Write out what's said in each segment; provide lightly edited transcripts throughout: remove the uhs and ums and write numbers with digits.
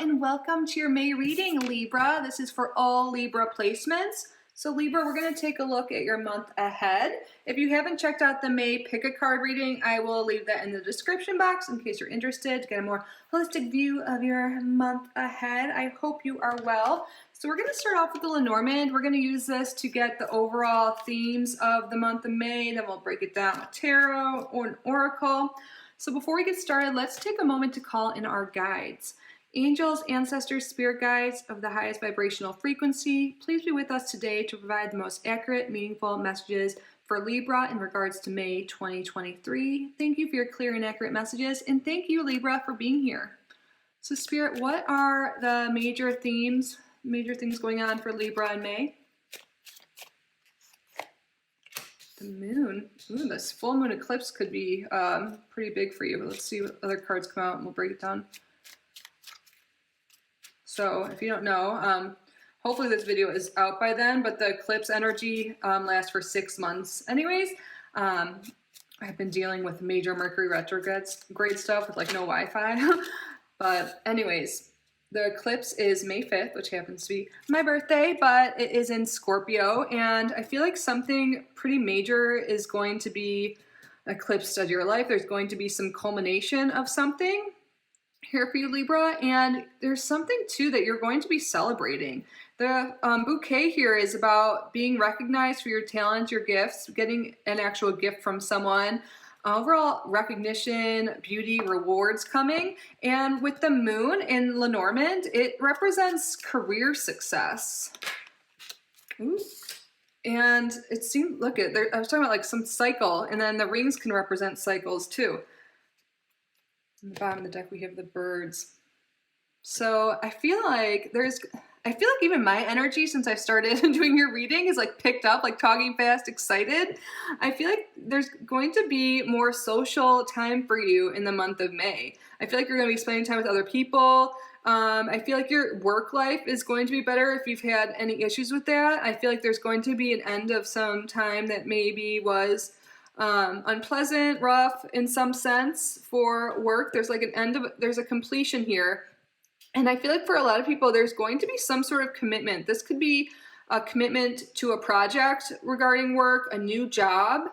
and welcome to your May reading, Libra. This is for all Libra placements. So Libra, we're going to take a look at your month ahead. If you haven't checked out the May pick a card reading, I will leave that in the description box in case you're interested to get a more holistic view of your month ahead. I hope you are well. So we're going to start off with the Lenormand. We're going to use this to get the overall themes of the month of May. Then we'll break it down with tarot or an oracle. So before we get started, let's take a moment to call in our guides. Angels, ancestors, spirit guides of the highest vibrational frequency, please be with us today to provide the most accurate, meaningful messages for Libra in regards to May 2023. Thank you for your clear and accurate messages, and thank you, Libra, for being here. So Spirit, what are the major themes, major things going on for Libra in May? The moon. Ooh, this full moon eclipse could be pretty big for you. But let's see what other cards come out and we'll break it down. So if you don't know, hopefully this video is out by then, but the eclipse energy lasts for 6 months anyways. I've been dealing with major Mercury retrograde stuff with like no Wi-Fi. But anyways, the eclipse is May 5th, which happens to be my birthday, but it is in Scorpio, and I feel like something pretty major is going to be eclipsed out of your life. There's going to be some culmination of something here for you, Libra, and there's something too that you're going to be celebrating. The bouquet here is about being recognized for your talents, your gifts, getting an actual gift from someone, overall recognition, beauty, rewards coming. And with the moon in Lenormand, it represents career success. Ooh. And it seemed, look at there, I was talking about like some cycle, and then the rings can represent cycles too. On the bottom of the deck, we have the birds. So I feel like even my energy since I started doing your reading is like picked up, like talking fast, excited. I feel like there's going to be more social time for you in the month of May. I feel like you're going to be spending time with other people. I feel like your work life is going to be better if you've had any issues with that. I feel like there's going to be an end of some time that maybe was unpleasant, rough in some sense for work. There's like there's a completion here. And I feel like for a lot of people, there's going to be some sort of commitment. This could be a commitment to a project regarding work, a new job.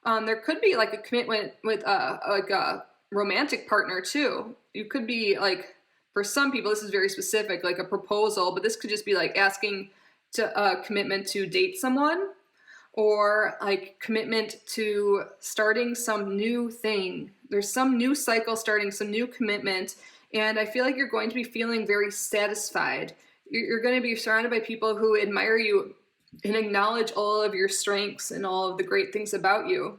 There could be like a commitment with a romantic partner too. You could be like, for some people, this is very specific, like a proposal, but this could just be like asking to a commitment to date someone, or like commitment to starting some new thing. There's some new cycle starting, some new commitment, and I feel like you're going to be feeling very satisfied. You're going to be surrounded by people who admire you and acknowledge all of your strengths and all of the great things about you.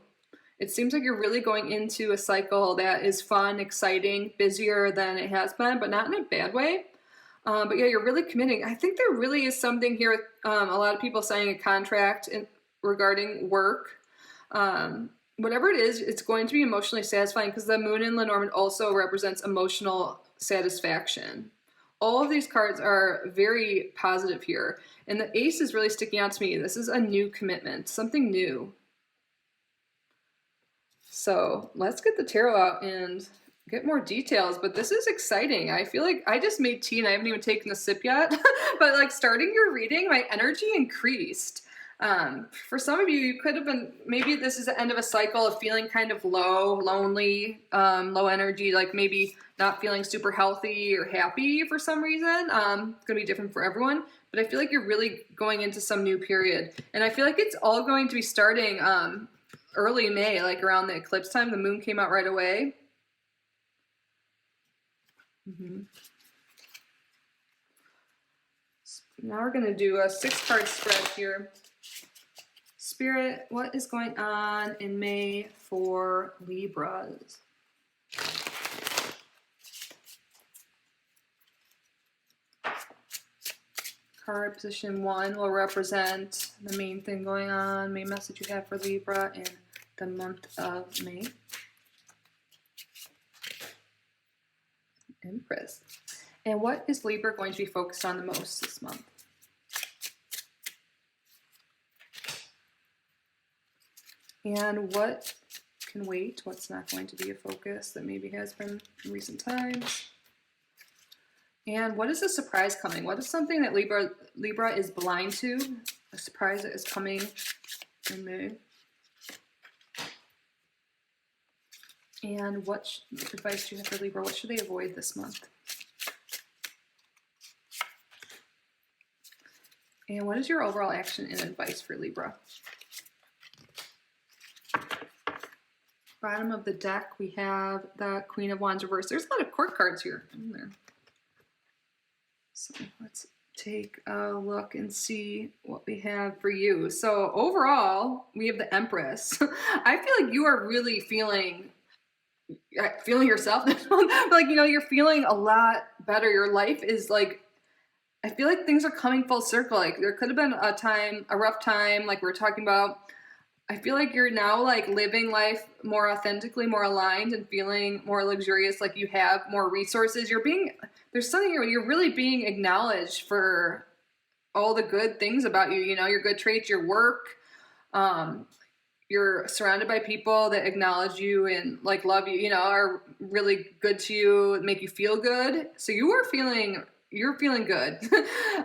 It seems like you're really going into a cycle that is fun, exciting, busier than it has been, but not in a bad way. But yeah, you're really committing. I think there really is something here with a lot of people signing a contract regarding work. Whatever it is, it's going to be emotionally satisfying because the moon in Lenormand also represents emotional satisfaction. All of these cards are very positive here. And the ace is really sticking out to me. This is a new commitment, something new. So let's get the tarot out and get more details, but this is exciting. I feel like I just made tea and I haven't even taken a sip yet, but like starting your reading, my energy increased. For some of you, you could have been, maybe this is the end of a cycle of feeling kind of low, lonely, low energy, like maybe not feeling super healthy or happy for some reason. It's going to be different for everyone, but I feel like you're really going into some new period. And I feel like it's all going to be starting early May, like around the eclipse time. The moon came out right away. Now we're going to do a 6-card spread here. Spirit, what is going on in May for Libras? Card position 1 will represent the main thing going on, main message you have for Libra in the month of May. Empress. And what is Libra going to be focused on the most this month? And what can wait? What's not going to be a focus that maybe has been in recent times? And what is a surprise coming? What is something that Libra is blind to? A surprise that is coming in May. And what advice do you have for Libra? What should they avoid this month? And what is your overall action and advice for Libra? Bottom of the deck, we have the Queen of Wands reversed. There's a lot of court cards here. In there. So let's take a look and see what we have for you. So overall, we have the Empress. I feel like you are really feeling yourself this month. Like, you know, you're feeling a lot better. Your life is like, I feel like things are coming full circle. Like there could have been a rough time, like we were talking about. I feel like you're now like living life more authentically, more aligned, and feeling more luxurious. Like you have more resources. There's something you're really being acknowledged for all the good things about you. You know, your good traits, your work. You're surrounded by people that acknowledge you and like love you. You know, are really good to you, make you feel good. So you're feeling good.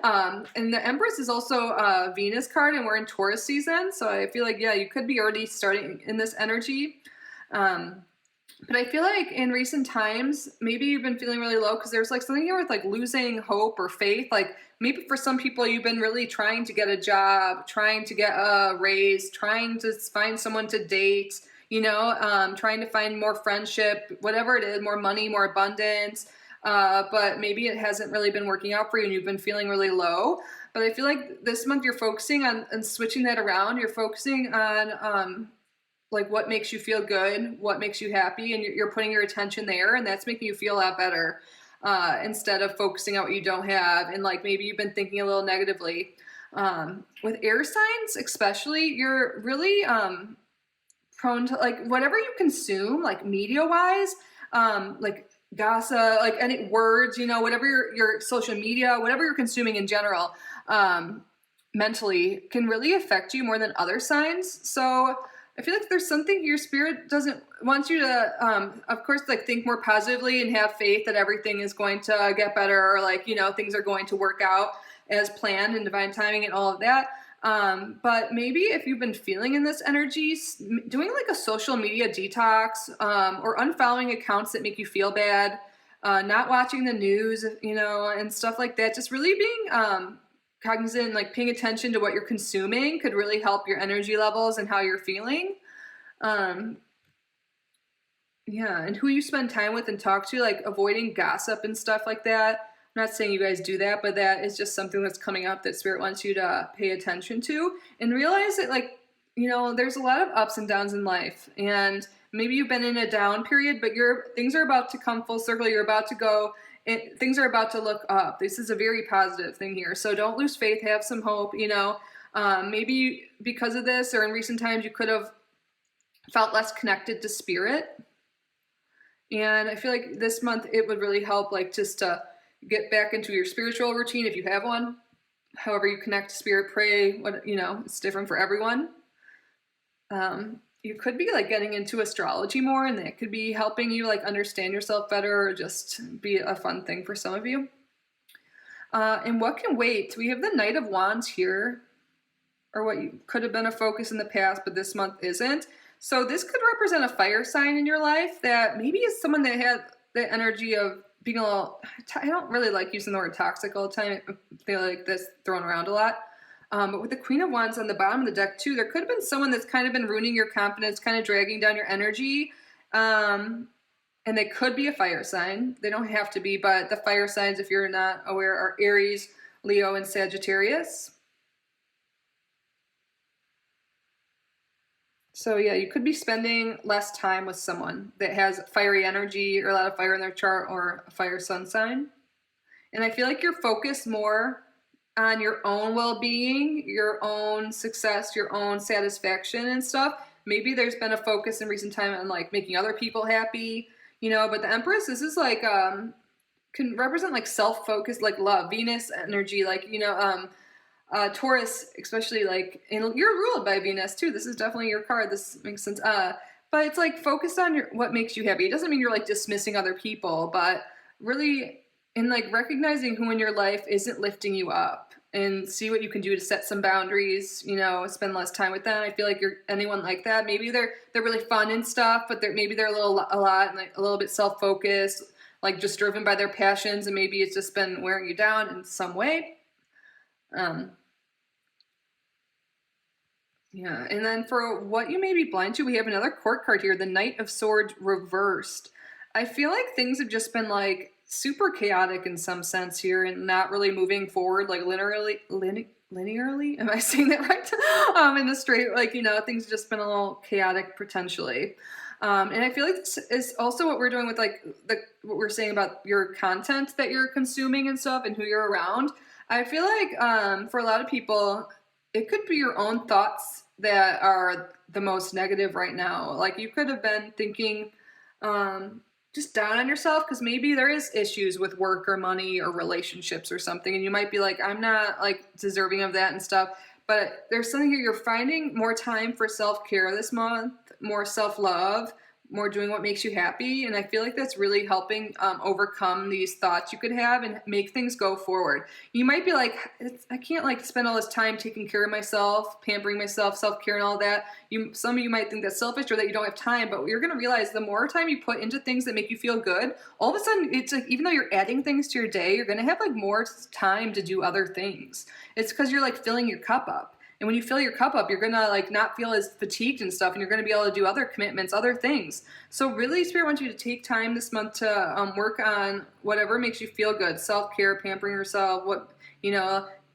And the Empress is also a Venus card, and we're in Taurus season. So I feel like, yeah, you could be already starting in this energy. But I feel like in recent times, maybe you've been feeling really low because there's like something here with like losing hope or faith. Like maybe for some people, you've been really trying to get a job, trying to get a raise, trying to find someone to date, you know, trying to find more friendship, whatever it is, more money, more abundance. But maybe it hasn't really been working out for you and you've been feeling really low. But I feel like this month you're focusing on switching that around. You're focusing on like what makes you feel good, what makes you happy, and you're putting your attention there, and that's making you feel a lot better instead of focusing on what you don't have. And like maybe you've been thinking a little negatively. With air signs especially, you're really prone to like whatever you consume, like media-wise, like gossip, like any words, you know, whatever your social media, whatever you're consuming in general, mentally can really affect you more than other signs. So I feel like there's something your spirit doesn't want you to, of course, like think more positively and have faith that everything is going to get better, or like, you know, things are going to work out as planned and divine timing and all of that. But maybe if you've been feeling in this energy, doing like a social media detox, or unfollowing accounts that make you feel bad, not watching the news, you know, and stuff like that, just really being, cognizant, like paying attention to what you're consuming could really help your energy levels and how you're feeling. Yeah. And who you spend time with and talk to, like avoiding gossip and stuff like that. I'm not saying you guys do that, but that is just something that's coming up that spirit wants you to pay attention to and realize that, like, you know, there's a lot of ups and downs in life, and maybe you've been in a down period, but things are about to come full circle. You're about to go, and things are about to look up. This is a very positive thing here. So don't lose faith, have some hope, you know. Maybe because of this or in recent times, you could have felt less connected to spirit. And I feel like this month it would really help, like just to get back into your spiritual routine if you have one. However you connect to spirit, pray, what, you know, it's different for everyone. You could be like getting into astrology more, and that could be helping you like understand yourself better, or just be a fun thing for some of you. And what can wait? We have the Knight of Wands here, or what could have been a focus in the past, but this month isn't. So this could represent a fire sign in your life that maybe is someone that had the energy of being a little, I don't really like using the word toxic all the time. I feel like that's thrown around a lot. But with the Queen of Wands on the bottom of the deck too, there could have been someone that's kind of been ruining your confidence, kind of dragging down your energy. And they could be a fire sign. They don't have to be, but the fire signs, if you're not aware, are Aries, Leo, and Sagittarius. So yeah, you could be spending less time with someone that has fiery energy or a lot of fire in their chart, or a fire sun sign. And I feel like you're focused more on your own well-being, your own success, your own satisfaction and stuff. Maybe there's been a focus in recent time on like making other people happy, you know, but the Empress, this is like, can represent like self-focused, like love, Venus energy, like, you know, Taurus, especially like, and you're ruled by Venus too. This is definitely your card. This makes sense. But it's like focused on what makes you happy. It doesn't mean you're like dismissing other people, but really And like recognizing who in your life isn't lifting you up, and see what you can do to set some boundaries, you know, spend less time with them. I feel like you're anyone like that. Maybe they're really fun and stuff, but maybe they're a lot and like a little bit self-focused, like just driven by their passions, and maybe it's just been wearing you down in some way. Yeah, and then for what you may be blind to, we have another court card here, the Knight of Swords reversed. I feel like things have just been like super chaotic in some sense here and not really moving forward like linearly. Am I saying that right? In the straight, like, you know, things have just been a little chaotic potentially. And I feel like this is also what we're doing with like what we're saying about your content that you're consuming and stuff and who you're around. I feel like for a lot of people, it could be your own thoughts that are the most negative right now. Like you could have been thinking just down on yourself because maybe there is issues with work or money or relationships or something, and you might be like, I'm not like deserving of that and stuff. But there's something here, you're finding more time for self-care this month, more self-love, more doing what makes you happy. And I feel like that's really helping overcome these thoughts you could have and make things go forward. You might be like, I can't like spend all this time taking care of myself, pampering myself, self-care and all that. Some of you might think that's selfish or that you don't have time, but you're going to realize the more time you put into things that make you feel good, all of a sudden it's like, even though you're adding things to your day, you're going to have like more time to do other things. It's because you're like filling your cup up. And when you fill your cup up, you're going to like not feel as fatigued and stuff, and you're going to be able to do other commitments, other things. So really, Spirit wants you to take time this month to work on whatever makes you feel good. Self-care, pampering yourself,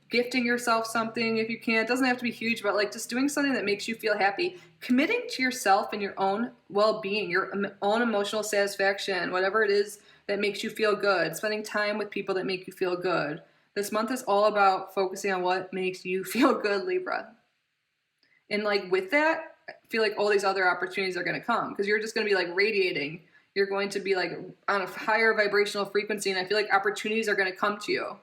gifting yourself something if you can. It doesn't have to be huge, but like just doing something that makes you feel happy. Committing to yourself and your own well-being, your own emotional satisfaction, whatever it is that makes you feel good. Spending time with people that make you feel good. This month is all about focusing on what makes you feel good, Libra. And like with that, I feel like all these other opportunities are going to come because you're just going to be like radiating. You're going to be like on a higher vibrational frequency. And I feel like opportunities are going to come to you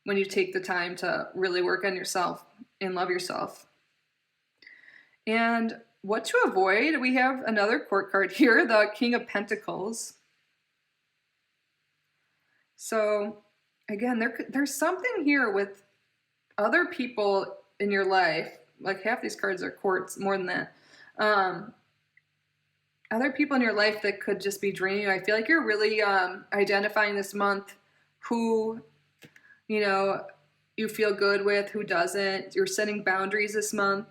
when you take the time to really work on yourself and love yourself. And what to avoid, we have another court card here, the King of Pentacles. So again, there's something here with other people in your life. Like half these cards are courts, more than that. Other people in your life that could just be draining you. I feel like you're really identifying this month who, you feel good with, who doesn't. You're setting boundaries this month.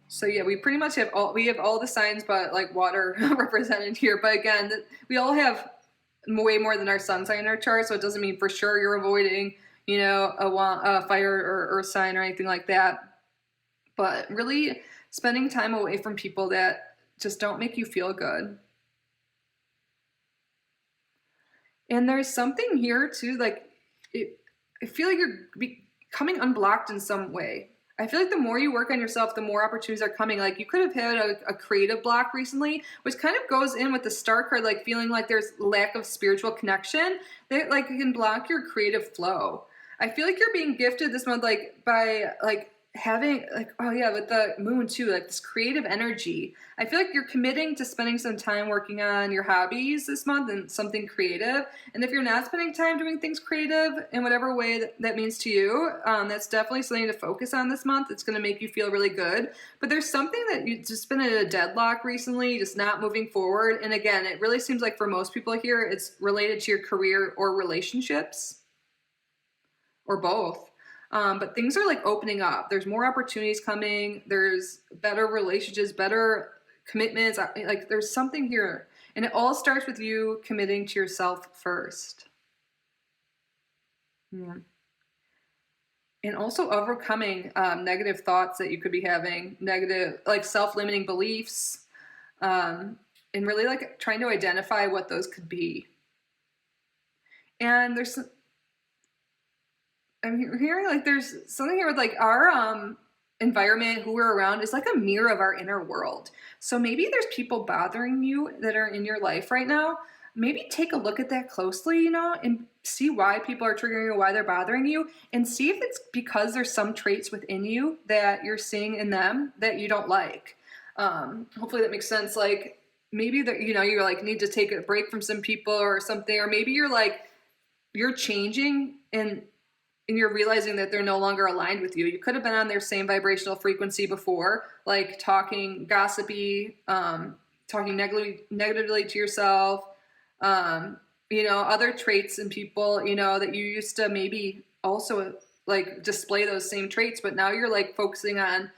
So yeah, we pretty much have all the signs but like water represented here. But again, we all have way more than our sun sign in our chart, so it doesn't mean for sure you're avoiding, a fire or earth sign or anything like that. But really spending time away from people that just don't make you feel good. And there's something here too, like I feel like you're becoming unblocked in some way. I feel like the more you work on yourself, the more opportunities are coming. Like you could have had a creative block recently, which kind of goes in with the star card, like feeling like there's lack of spiritual connection that like can block your creative flow. I feel like you're being gifted this month, like by like having like, oh yeah, with the moon too, like this creative energy. I feel like you're committing to spending some time working on your hobbies this month and something creative. And if you're not spending time doing things creative in whatever way that means to you, that's definitely something to focus on this month. It's going to make you feel really good. But there's something that you've just been in a deadlock recently, just not moving forward. And again, it really seems like for most people here, it's related to your career or relationships or both. But things are like opening up. There's more opportunities coming. There's better relationships, better commitments. Like there's something here. And it all starts with you committing to yourself first. Yeah. And also overcoming negative thoughts that you could be having, negative, like self-limiting beliefs, and really like trying to identify what those could be. And I'm hearing like there's something here with like our environment, who we're around is like a mirror of our inner world. So maybe there's people bothering you that are in your life right now. Maybe take a look at that closely, and see why people are triggering you, why they're bothering you, and see if it's because there's some traits within you that you're seeing in them that you don't like. Hopefully that makes sense. Like maybe that, you know, you're like need to take a break from some people or something, or maybe you're like, you're changing and you're realizing that they're no longer aligned with you. You could have been on their same vibrational frequency before, like talking gossipy, talking negatively to yourself, you know, other traits in people, you know, that you used to maybe also like display those same traits, but now you're like focusing on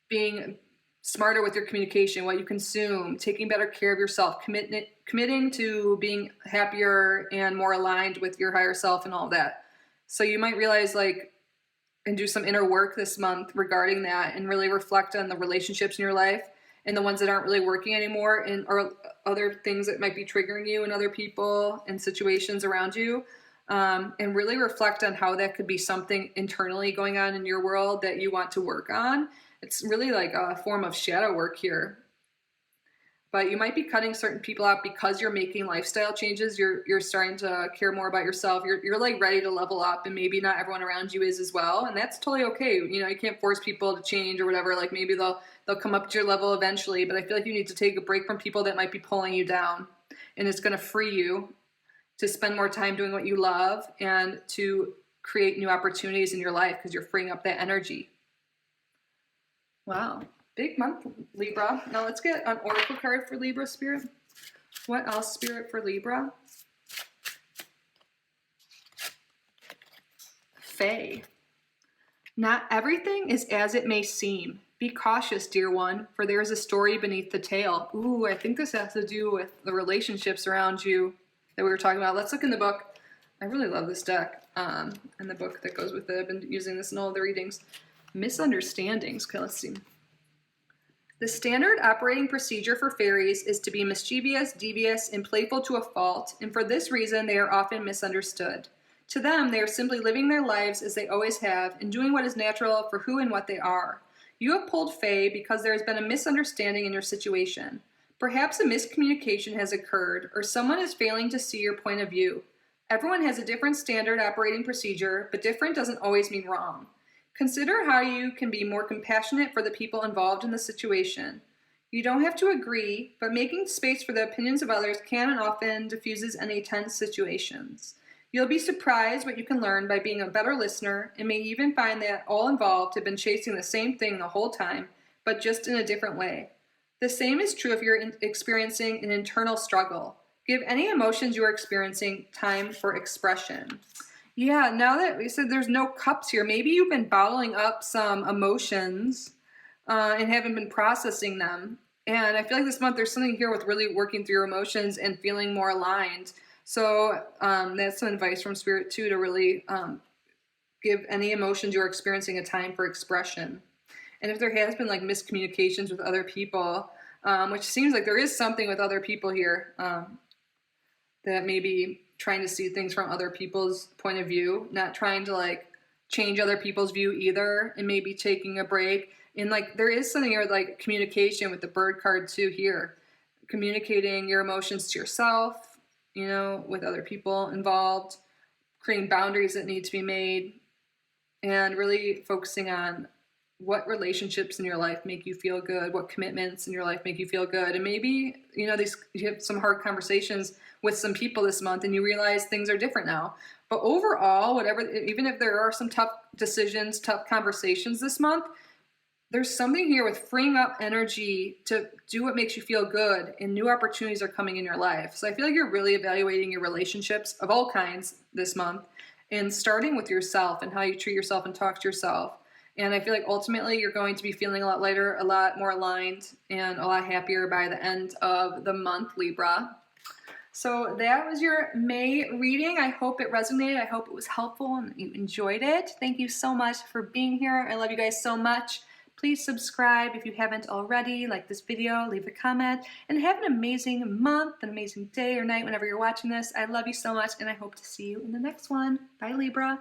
being smarter with your communication, what you consume, taking better care of yourself, committing to being happier and more aligned with your higher self and all that. So you might realize like, and do some inner work this month regarding that, and really reflect on the relationships in your life and the ones that aren't really working anymore, and or other things that might be triggering you and other people and situations around you. And really reflect on how that could be something internally going on in your world that you want to work on. It's really like a form of shadow work here. But you might be cutting certain people out because you're making lifestyle changes. You're starting to care more about yourself. You're like ready to level up, and maybe not everyone around you is as well. And that's totally okay. You know, you can't force people to change or whatever. Like maybe they'll come up to your level eventually, but I feel like you need to take a break from people that might be pulling you down. And it's going to free you to spend more time doing what you love and to create new opportunities in your life because you're freeing up that energy. Wow. Big month, Libra. Now let's get an oracle card for Libra, Spirit. What else, Spirit, for Libra? Fae. Not everything is as it may seem. Be cautious, dear one, for there is a story beneath the tale. Ooh, I think this has to do with the relationships around you that we were talking about. Let's look in the book. I really love this deck and the book that goes with it. I've been using this in all the readings. Misunderstandings. Okay, let's see. The standard operating procedure for fairies is to be mischievous, devious, and playful to a fault, and for this reason they are often misunderstood. To them, they are simply living their lives as they always have and doing what is natural for who and what they are. You have pulled Fae because there has been a misunderstanding in your situation. Perhaps a miscommunication has occurred, or someone is failing to see your point of view. Everyone has a different standard operating procedure, but different doesn't always mean wrong. Consider how you can be more compassionate for the people involved in the situation. You don't have to agree, but making space for the opinions of others can and often diffuses any tense situations. You'll be surprised what you can learn by being a better listener, and may even find that all involved have been chasing the same thing the whole time, but just in a different way. The same is true if you're experiencing an internal struggle. Give any emotions you are experiencing time for expression. Yeah, now that we said there's no cups here, maybe you've been bottling up some emotions and haven't been processing them. And I feel like this month there's something here with really working through your emotions and feeling more aligned. So that's some advice from Spirit too, to really give any emotions you're experiencing a time for expression. And if there has been like miscommunications with other people, which seems like there is something with other people here that maybe trying to see things from other people's point of view, not trying to like change other people's view either, and maybe taking a break. And like there is something here with like communication with the bird card too here. Communicating your emotions to yourself, you know, with other people involved, creating boundaries that need to be made, and really focusing on what relationships in your life make you feel good, what commitments in your life make you feel good. And maybe, you know, you have some hard conversations with some people this month and you realize things are different now. But overall, even if there are some tough decisions, tough conversations this month, there's something here with freeing up energy to do what makes you feel good, and new opportunities are coming in your life. So I feel like you're really evaluating your relationships of all kinds this month, and starting with yourself and how you treat yourself and talk to yourself. And I feel like ultimately you're going to be feeling a lot lighter, a lot more aligned, and a lot happier by the end of the month, Libra. So that was your May reading. I hope it resonated. I hope it was helpful and you enjoyed it. Thank you so much for being here. I love you guys so much. Please subscribe if you haven't already. Like this video, leave a comment, and have an amazing month, an amazing day or night whenever you're watching this. I love you so much, and I hope to see you in the next one. Bye, Libra.